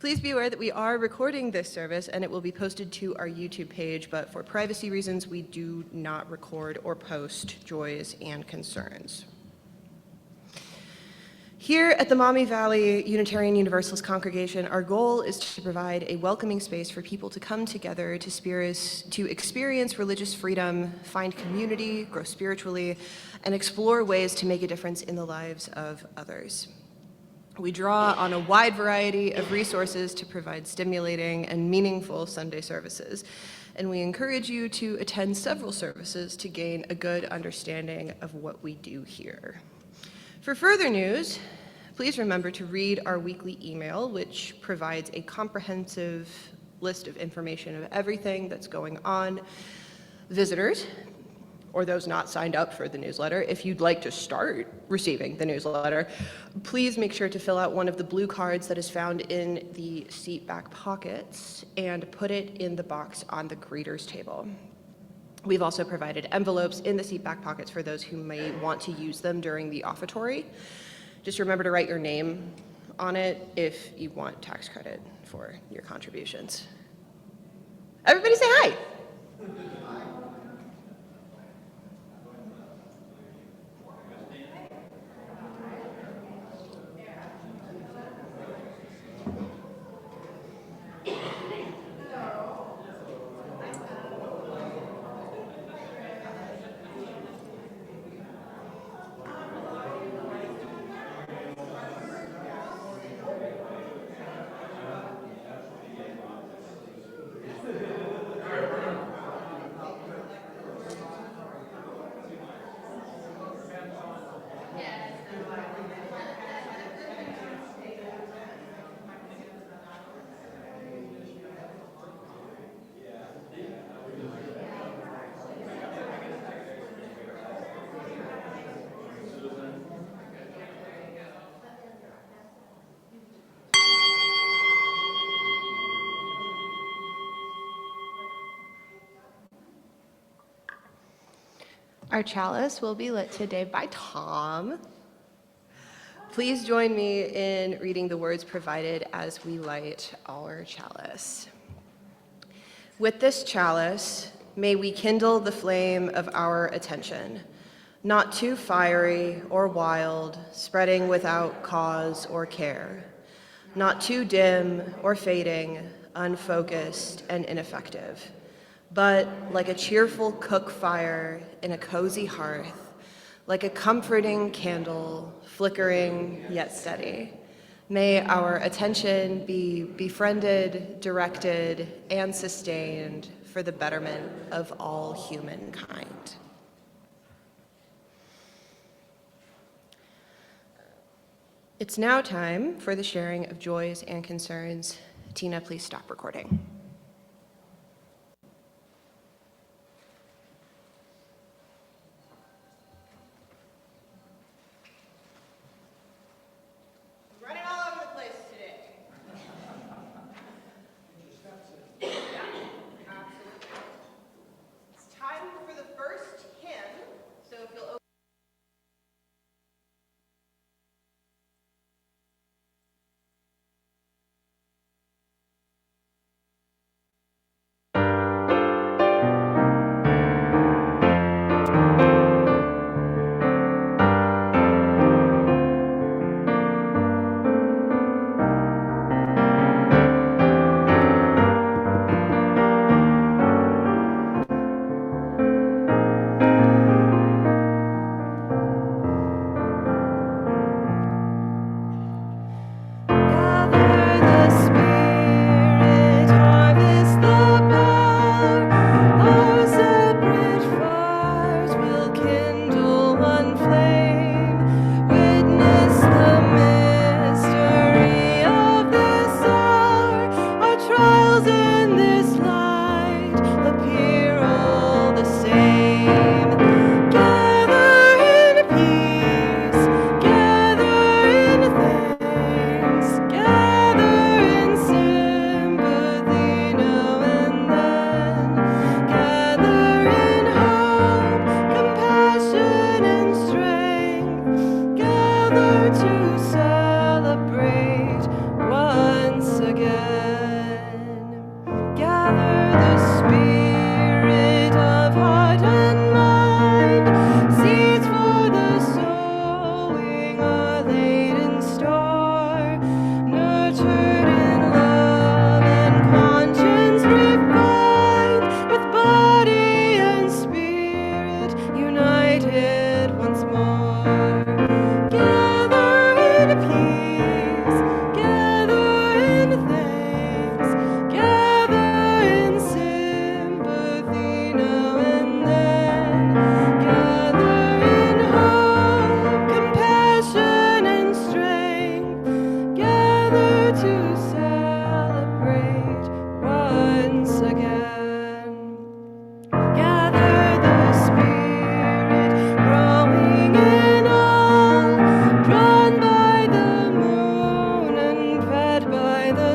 Please be aware that we are recording this service and it will be posted to our YouTube page, but for privacy reasons, we do not record or post joys and concerns. Here at the Maumee Valley Unitarian Universalist congregation, our goal is to provide a welcoming space for people to come together to experience religious freedom, find community, grow spiritually, and explore ways to make a difference in the lives of others. We draw on a wide variety of resources to provide stimulating and meaningful Sunday services, and we encourage you to attend several services to gain a good understanding of what we do here. For further news, please remember to read our weekly email, which provides a comprehensive list of information of everything that's going on. Visitors, or those not signed up for the newsletter, if you'd like to start receiving the newsletter, please make sure to fill out one of the blue cards that is found in the seat back pockets and put it in the box on the greeters table. We've also provided envelopes in the seat back pockets for those who may want to use them during the offertory. Just remember to write your name on it if you want tax credit for your contributions. Everybody say hi. Our chalice will be lit today by Tom. Please join me in reading the words provided as we light our chalice. With this chalice, may we kindle the flame of our attention, not too fiery or wild, spreading without cause or care, not too dim or fading, unfocused and ineffective, but like a cheerful cook fire in a cozy hearth, like a comforting candle, flickering yet steady. May our attention be befriended, directed, and sustained for the betterment of all humankind. It's now time for the sharing of joys and concerns. Tina, please stop recording.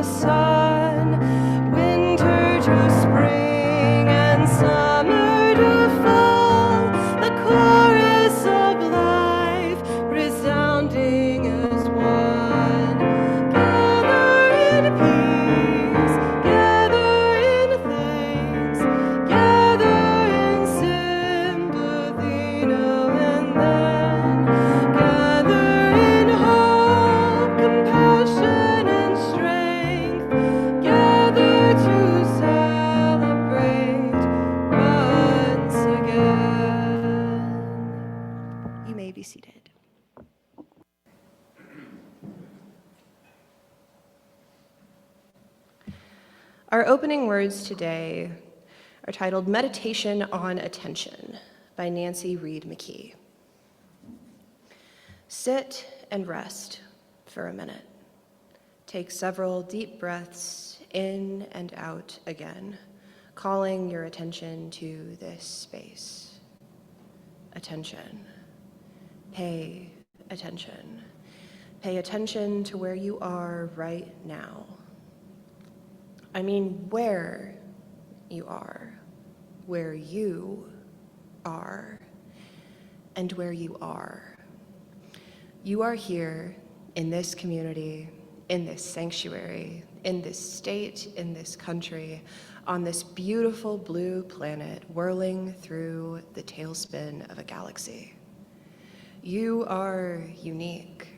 the sun, winter to spring and summer to fall, the chorus of life resounding as one. Gather in peace, gather in thanks, gather in sympathy now and then, gather in hope, compassion and strength, gather to celebrate once again. You may be seated. Our opening words today are titled Meditation on Attention by Nancy Reed McKee. Sit and rest for a minute. Take several deep breaths in and out again, calling your attention to this space. Attention. Pay attention. Pay attention to where you are right now. I mean, where you are, where you are, and where you are. You are here in this community, in this sanctuary, in this state, in this country, on this beautiful blue planet whirling through the tailspin of a galaxy. You are unique.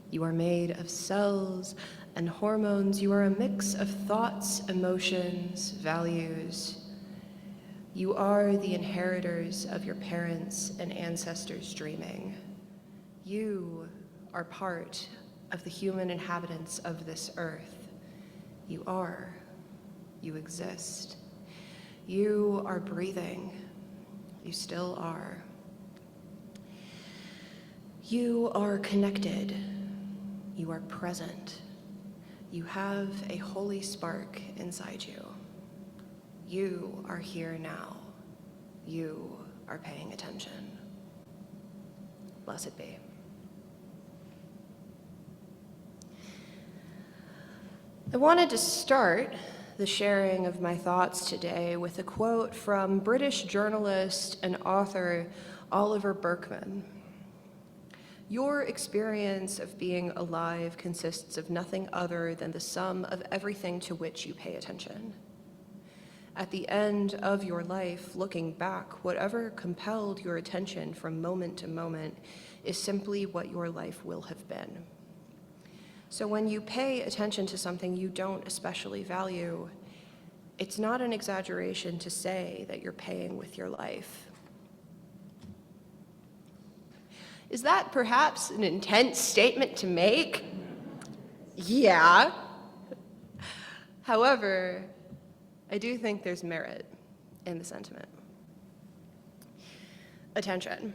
You are made of cells and hormones. You are a mix of thoughts, emotions, values. You are the inheritors of your parents' and ancestors' dreaming. You are part of the human inhabitants of this earth. You are. You exist. You are breathing. You still are. You are connected. You are present. You have a holy spark inside you. You are here now. You are paying attention. Blessed be. I wanted to start the sharing of my thoughts today with a quote from British journalist and author Oliver Burkeman. Your experience of being alive consists of nothing other than the sum of everything to which you pay attention. At the end of your life, looking back, whatever compelled your attention from moment to moment is simply what your life will have been. So when you pay attention to something you don't especially value, it's not an exaggeration to say that you're paying with your life. Is that perhaps an intense statement to make? Yeah. However, I do think there's merit in the sentiment. Attention.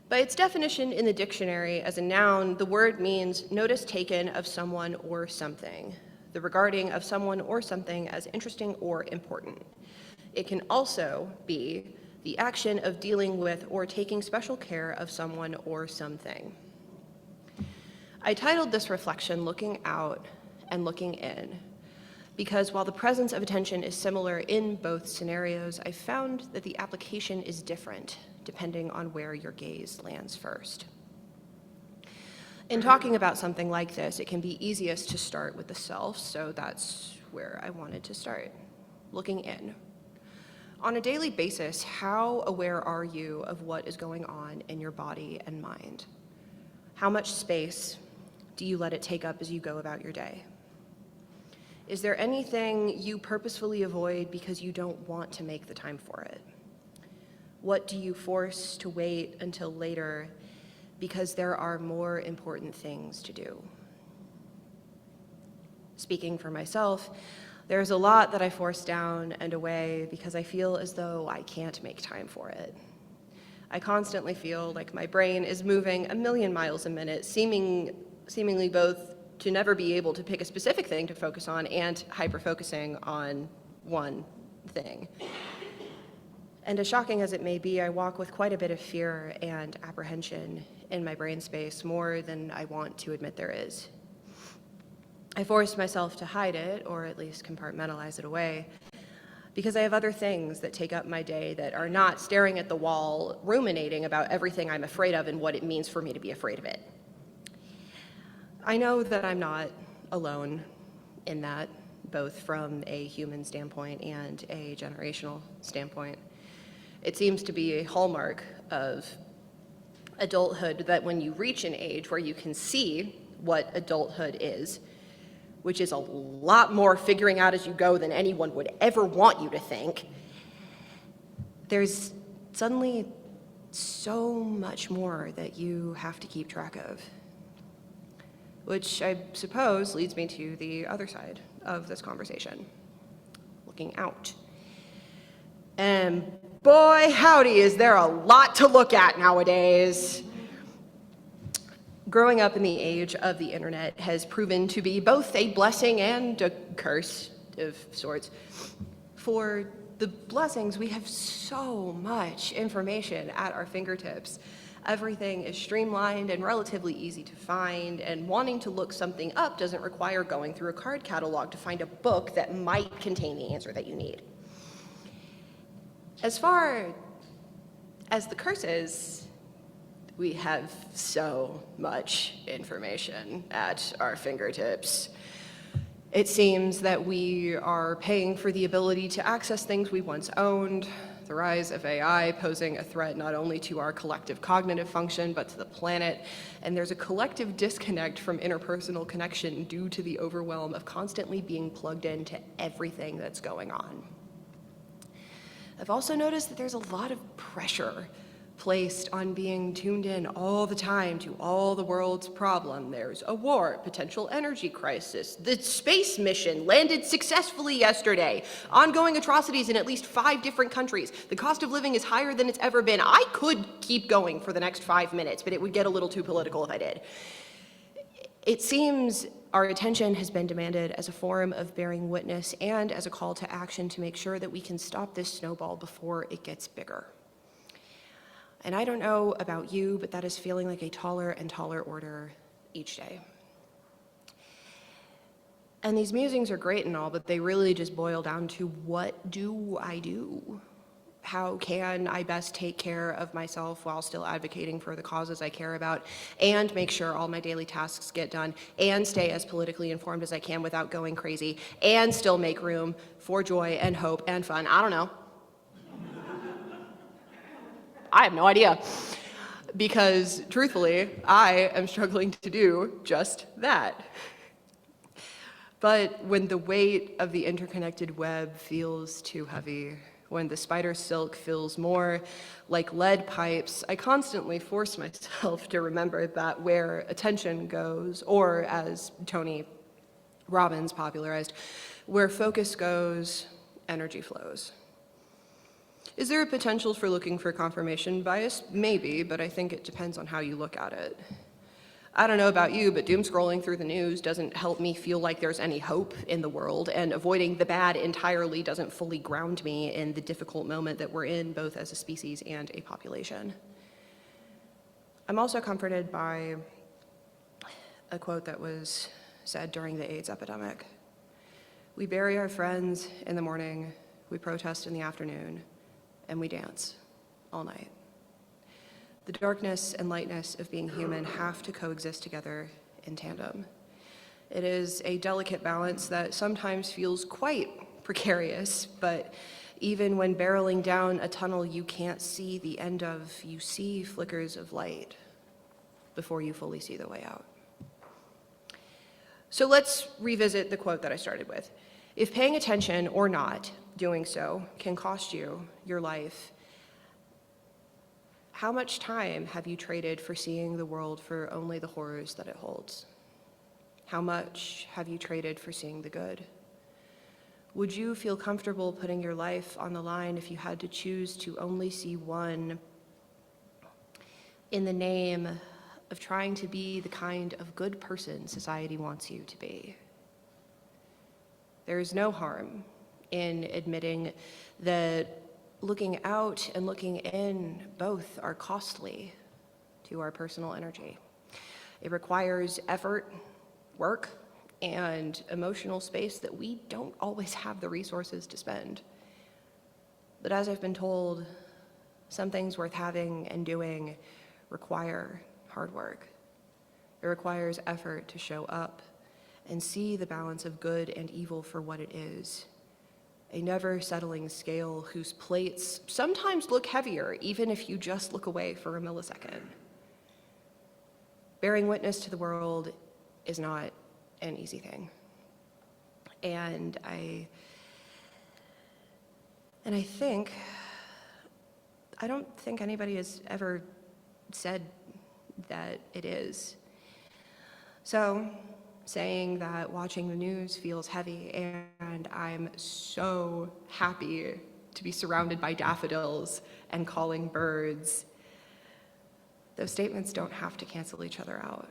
By its definition in the dictionary as a noun, the word means notice taken of someone or something, the regarding of someone or something as interesting or important. It can also be the action of dealing with or taking special care of someone or something. I titled this reflection, Looking Out and Looking In, because while the presence of attention is similar in both scenarios, I found that the application is different depending on where your gaze lands first. In talking about something like this, it can be easiest to start with the self, so that's where I wanted to start, looking in. On a daily basis, how aware are you of what is going on in your body and mind? How much space do you let it take up as you go about your day? Is there anything you purposefully avoid because you don't want to make the time for it? What do you force to wait until later because there are more important things to do? Speaking for myself, there's a lot that I force down and away because I feel as though I can't make time for it. I constantly feel like my brain is moving a million miles a minute, seemingly both to never be able to pick a specific thing to focus on and hyper-focusing on one thing. And as shocking as it may be, I walk with quite a bit of fear and apprehension in my brain space, more than I want to admit there is. I forced myself to hide it, or at least compartmentalize it away, because I have other things that take up my day that are not staring at the wall, ruminating about everything I'm afraid of and what it means for me to be afraid of it. I know that I'm not alone in that, both from a human standpoint and a generational standpoint. It seems to be a hallmark of adulthood that when you reach an age where you can see what adulthood is, which is a lot more figuring out as you go than anyone would ever want you to think, there's suddenly so much more that you have to keep track of. Which I suppose leads me to the other side of this conversation, looking out. And boy, howdy, is there a lot to look at nowadays. Growing up in the age of the internet has proven to be both a blessing and a curse of sorts. For the blessings, we have so much information at our fingertips. Everything is streamlined and relatively easy to find, and wanting to look something up doesn't require going through a card catalog to find a book that might contain the answer that you need. As far as the curses, we have so much information at our fingertips. It seems that we are paying for the ability to access things we once owned, the rise of AI posing a threat not only to our collective cognitive function, but to the planet, and there's a collective disconnect from interpersonal connection due to the overwhelm of constantly being plugged into everything that's going on. I've also noticed that there's a lot of pressure placed on being tuned in all the time to all the world's problem. There's a war, potential energy crisis, the space mission landed successfully yesterday, ongoing atrocities in at least 5 different countries. The cost of living is higher than it's ever been. I could keep going for the next 5 minutes, but it would get a little too political if I did. It seems our attention has been demanded as a form of bearing witness and as a call to action to make sure that we can stop this snowball before it gets bigger. And I don't know about you, but that is feeling like a taller and taller order each day. And these musings are great and all, but they really just boil down to, what do I do? How can I best take care of myself while still advocating for the causes I care about, and make sure all my daily tasks get done, and stay as politically informed as I can without going crazy, and still make room for joy and hope and fun? I don't know. I have no idea, because truthfully, I am struggling to do just that. But when the weight of the interconnected web feels too heavy, when the spider silk feels more like lead pipes, I constantly force myself to remember that where attention goes, or as Tony Robbins popularized, where focus goes, energy flows. Is there a potential for looking for confirmation bias? Maybe, but I think it depends on how you look at it. I don't know about you, but doom scrolling through the news doesn't help me feel like there's any hope in the world, and avoiding the bad entirely doesn't fully ground me in the difficult moment that we're in, both as a species and a population. I'm also comforted by a quote that was said during the AIDS epidemic. We bury our friends in the morning, we protest in the afternoon, and we dance all night. The darkness and lightness of being human have to coexist together in tandem. It is a delicate balance that sometimes feels quite precarious, but even when barreling down a tunnel you can't see the end of, you see flickers of light before you fully see the way out. So let's revisit the quote that I started with. If paying attention or not doing so can cost you your life, how much time have you traded for seeing the world for only the horrors that it holds? How much have you traded for seeing the good? Would you feel comfortable putting your life on the line if you had to choose to only see one in the name of trying to be the kind of good person society wants you to be? There is no harm in admitting that looking out and looking in both are costly to our personal energy. It requires effort, work, and emotional space that we don't always have the resources to spend. But as I've been told, some things worth having and doing require hard work. It requires effort to show up and see the balance of good and evil for what it is. A never-settling scale whose plates sometimes look heavier, even if you just look away for a millisecond. Bearing witness to the world is not an easy thing. And I don't think anybody has ever said that it is. So, saying that watching the news feels heavy, and I'm so happy to be surrounded by daffodils and calling birds, those statements don't have to cancel each other out.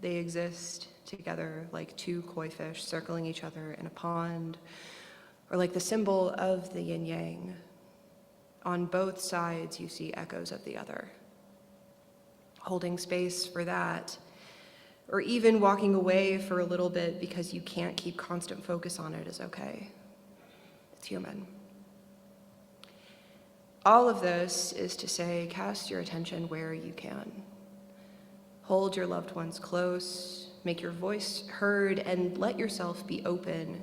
They exist together like two koi fish circling each other in a pond, or like the symbol of the yin-yang. On both sides, you see echoes of the other. Holding space for that, or even walking away for a little bit because you can't keep constant focus on it, is okay. It's human. All of this is to say, cast your attention where you can. Hold your loved ones close, make your voice heard, and let yourself be open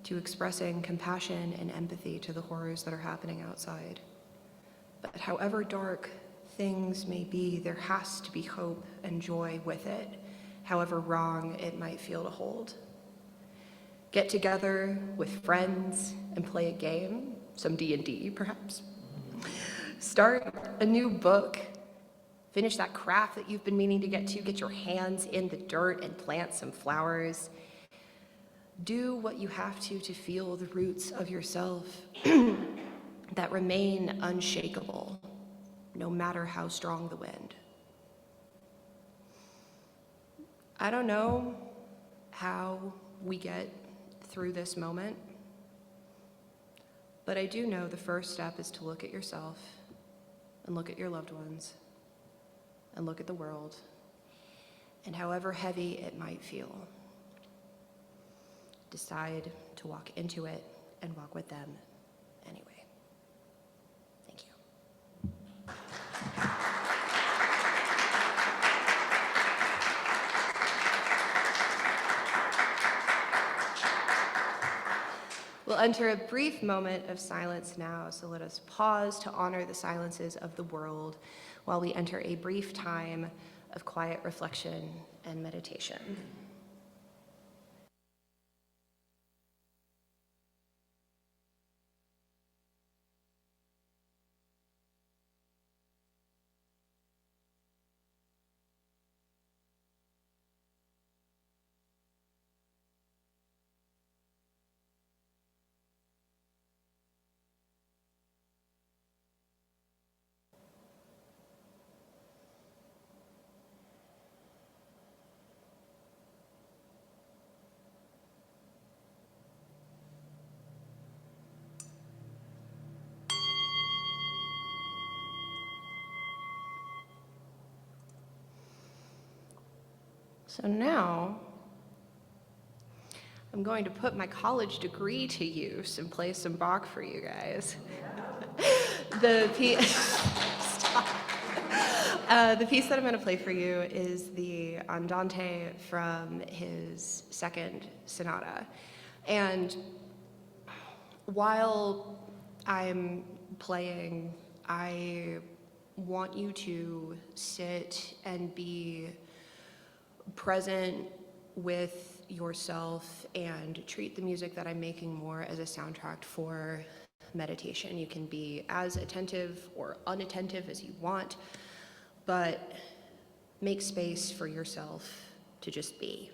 to expressing compassion and empathy to the horrors that are happening outside. But however dark things may be, there has to be hope and joy with it, however wrong it might feel to hold. Get together with friends and play a game, some D&D perhaps. Start a new book. Finish that craft that you've been meaning to get your hands in the dirt and plant some flowers. Do what you have to feel the roots of yourself that remain unshakable, no matter how strong the wind. I don't know how we get through this moment, but I do know the first step is to look at yourself and look at your loved ones and look at the world, and however heavy it might feel, decide to walk into it and walk with them anyway. Thank you. We'll enter a brief moment of silence now, so let us pause to honor the silences of the world while we enter a brief time of quiet reflection and meditation. So now, I'm going to put my college degree to use and play some Bach for you guys. The piece that I'm going to play for you is the Andante from his second sonata. And while I'm playing, I want you to sit and be present with yourself and treat the music that I'm making more as a soundtrack for meditation. You can be as attentive or unattentive as you want, but make space for yourself to just be.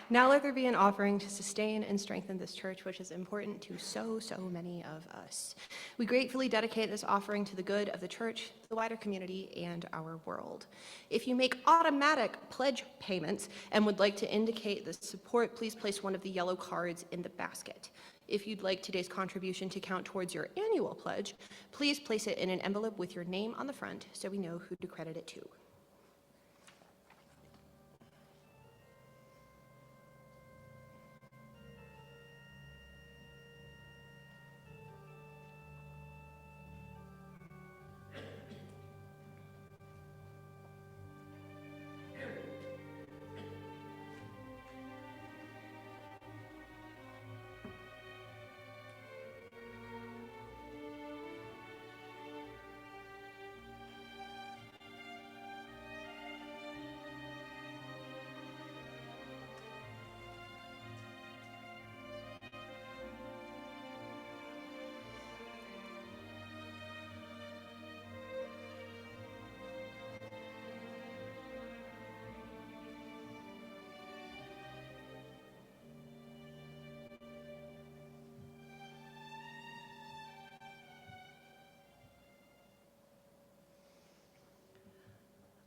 Now let there be an offering to sustain and strengthen this church, which is important to so many of us. We gratefully dedicate this offering to the good of the church, the wider community, and our world. If you make automatic pledge payments and would like to indicate this support, please place one of the yellow cards in the basket. If you'd like today's contribution to count towards your annual pledge, please place it in an envelope with your name on the front so we know who to credit it to.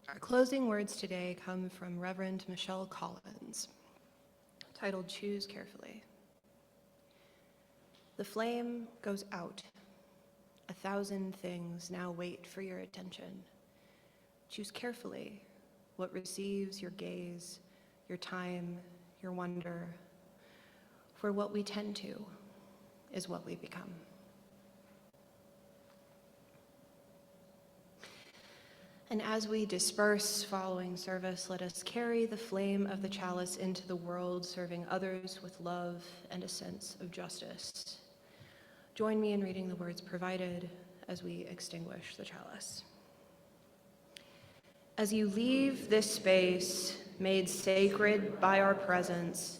Our closing words today come from Reverend Michelle Collins, titled Choose Carefully. The flame goes out. 1,000 things now wait for your attention. Choose carefully what receives your gaze, your time, your wonder, for what we tend to is what we become. And as we disperse following service, let us carry the flame of the chalice into the world, serving others with love and a sense of justice. Join me in reading the words provided as we extinguish the chalice. As you leave this space made sacred by our presence,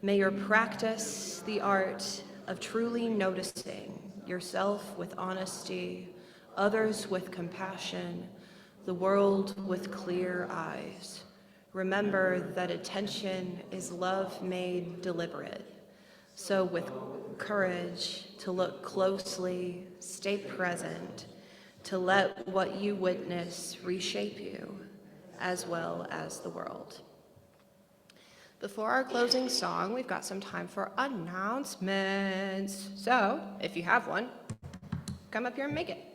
may your practice the art of truly noticing yourself with honesty, others with compassion, the world with clear eyes. Remember that attention is love made deliberate. So with courage to look closely, stay present, to let what you witness reshape you, as well as the world. Before our closing song, we've got some time for announcements. So if you have one, come up here and make it.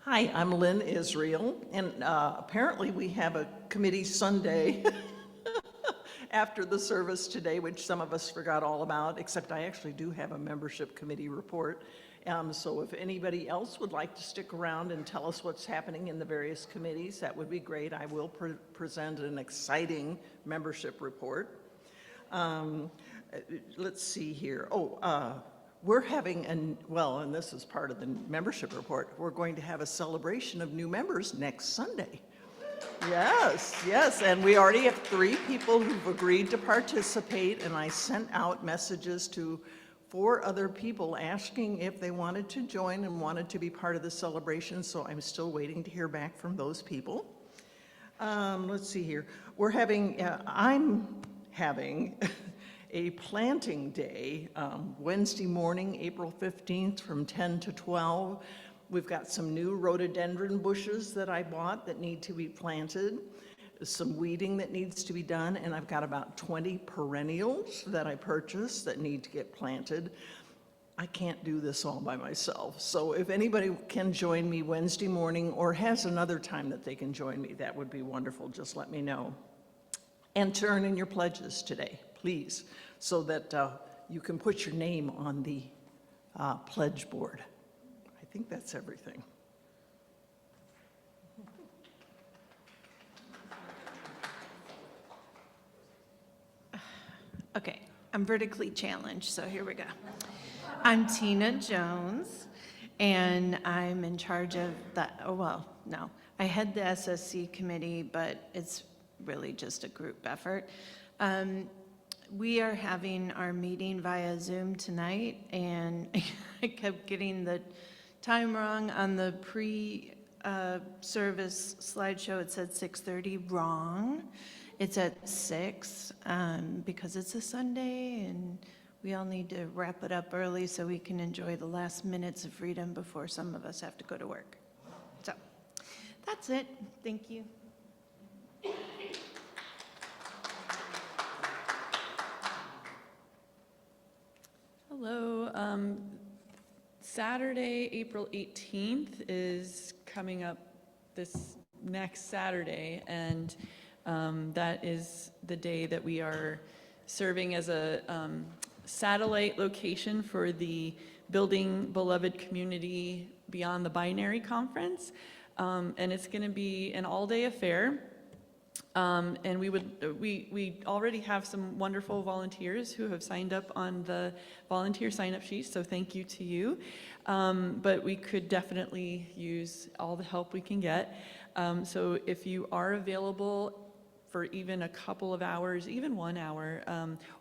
Hi, I'm Lynn Israel, and apparently we have a committee Sunday after the service today, which some of us forgot all about, except I actually do have a membership committee report. So if anybody else would like to stick around and tell us what's happening in the various committees, that would be great. I will present an exciting membership report. Let's see here. We're having, and this is part of the membership report, we're going to have a celebration of new members next Sunday. Yes, and we already have 3 people who've agreed to participate, and I sent out messages to 4 other people asking if they wanted to join and wanted to be part of the celebration, so I'm still waiting to hear back from those people. Let's see here. I'm having a planting day Wednesday morning, April 15th from 10 to 12. We've got some new rhododendron bushes that I bought that need to be planted, some weeding that needs to be done, and I've got about 20 perennials that I purchased that need to get planted. I can't do this all by myself, so if anybody can join me Wednesday morning or has another time that they can join me, that would be wonderful. Just let me know. And turn in your pledges today, please, so that you can put your name on the pledge board. I think that's everything. Okay, I'm vertically challenged, so here we go. I'm Tina Jones, and I'm in charge of I head the SSC committee, but it's really just a group effort. We are having our meeting via Zoom tonight, and I kept getting the time wrong on the service slideshow. It said 6:30, wrong. It's at 6 because it's a Sunday and we all need to wrap it up early so we can enjoy the last minutes of freedom before some of us have to go to work. So that's it. Thank you. Hello. Saturday, April 18th is coming up this next Saturday, and that is the day that we are serving as a satellite location for the Building Beloved Community Beyond the Binary Conference, and it's going to be an all-day affair. And we already have some wonderful volunteers who have signed up on the volunteer sign-up sheet, so thank you to you. But we could definitely use all the help we can get. So if you are available for even a couple of hours, even 1 hour,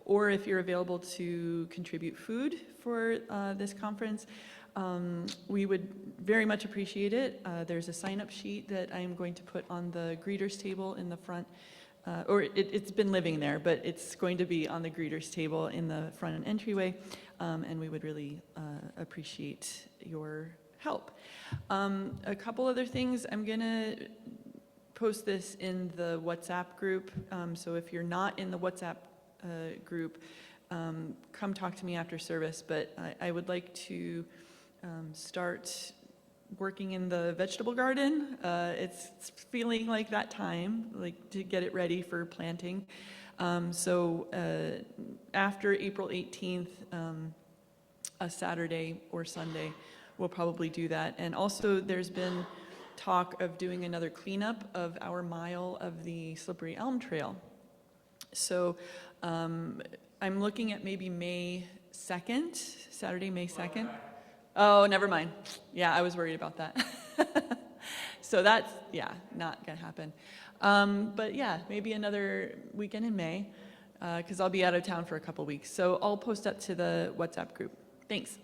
or if you're available to contribute food for this conference, we would very much appreciate it. There's a sign-up sheet that I am going to put on the greeters table in the front, or it's been living there, but it's going to be on the greeters table in the front entryway, and we would really appreciate your help. A couple other things. I'm going to post this in the WhatsApp group, so if you're not in the WhatsApp group, come talk to me after service, but I would like to start working in the vegetable garden. It's feeling like that time, like to get it ready for planting. So after April 18th, a Saturday or Sunday, we'll probably do that. And also there's been talk of doing another cleanup of our mile of the Slippery Elm Trail. So I'm looking at maybe May 2nd, Saturday, May 2nd. Oh, never mind. Yeah, I was worried about that. So that's, yeah, not gonna happen. But yeah, maybe another weekend in May, because I'll be out of town for a couple weeks. So I'll post up to the WhatsApp group. Thanks.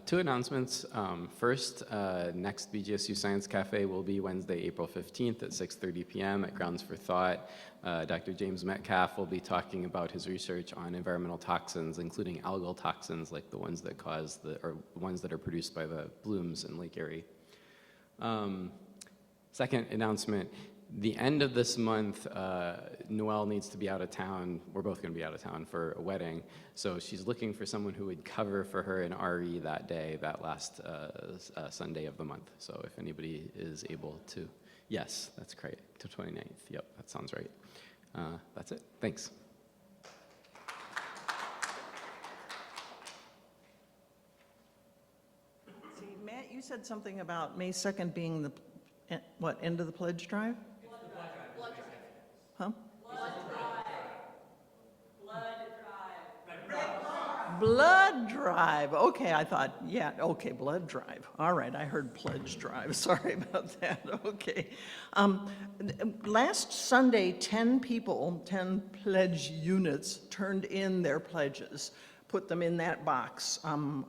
Two announcements. First, next BGSU Science Cafe will be Wednesday, April 15th at 6:30 p.m. at Grounds for Thought. Dr. James Metcalf will be talking about his research on environmental toxins, including algal toxins like the ones that cause or ones that are produced by the blooms in Lake Erie. Second announcement. The end of this month, Noelle needs to be out of town. We're both going to be out of town for a wedding. So she's looking for someone who would cover for her in RE that day, that last Sunday of the month. So if anybody is able to, yes, that's great, to 29th. Yep, that sounds right. That's it. Thanks. See, Matt, you said something about May 2nd being the, what, end of the pledge drive? Huh? Blood drive. Okay, I thought, yeah, okay, blood drive. All right, I heard pledge drive. Sorry about that. Okay. Last Sunday, 10 people, 10 pledge units turned in their pledges, put them in that box.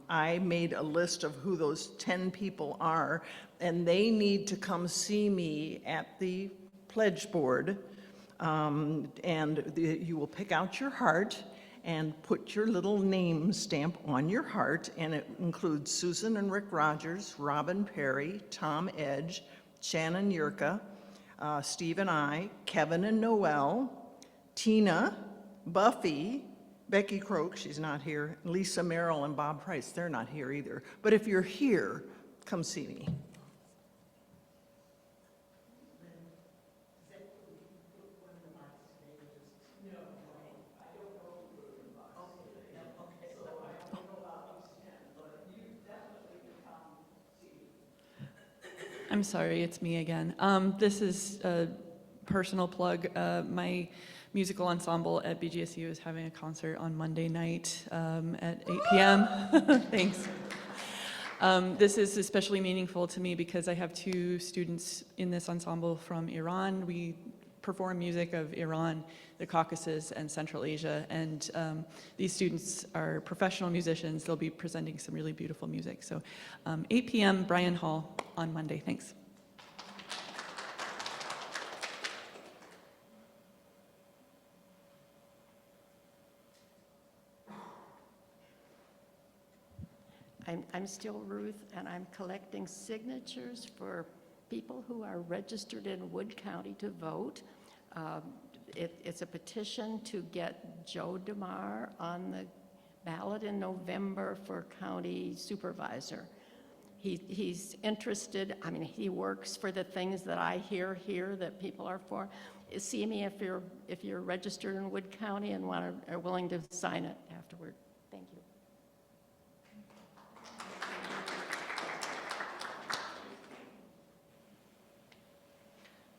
I made a list of who those 10 people are, and they need to come see me at the pledge board. You will pick out your heart and put your little name stamp on your heart, and it includes Susan and Rick Rogers, Robin Perry, Tom Edge, Shannon Yurka, Steve and I, Kevin and Noelle, Tina, Buffy, Becky Croak, she's not here, Lisa Merrill and Bob Price, they're not here either. But if you're here, come see me. I'm sorry, it's me again. This is a personal plug. My musical ensemble at BGSU is having a concert on Monday night at 8 p.m. Thanks. This is especially meaningful to me because I have two students in this ensemble from Iran. We perform music of Iran, the Caucasus, and Central Asia. And these students are professional musicians. They'll be presenting some really beautiful music. So 8 p.m., Bryan Hall on Monday. Thanks. I'm still Ruth, and I'm collecting signatures for people who are registered in Wood County to vote. It's a petition to get Joe DeMar on the ballot in November for county supervisor. He's interested. I mean, he works for the things that I hear here that people are for. See me if you're registered in Wood County and are willing to sign it afterward. Thank you.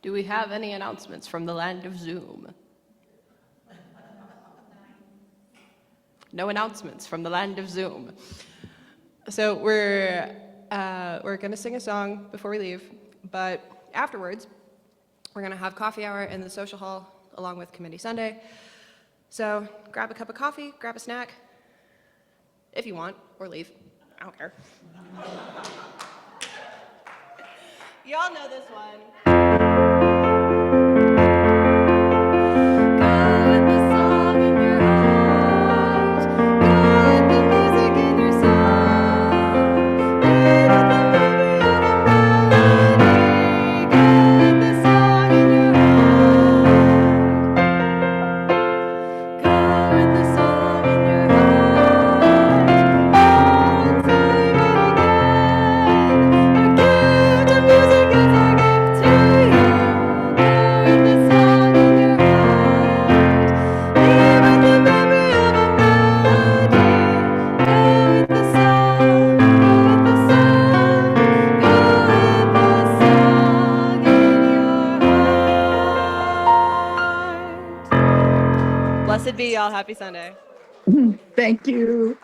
Do we have any announcements from the land of Zoom? No announcements from the land of Zoom. So we're going to sing a song before we leave, but afterwards, we're going to have coffee hour in the social hall along with Committee Sunday. So grab a cup of coffee, grab a snack, if you want, or leave. I don't care. Y'all know this one. Blessed be y'all. Happy Sunday. Thank you.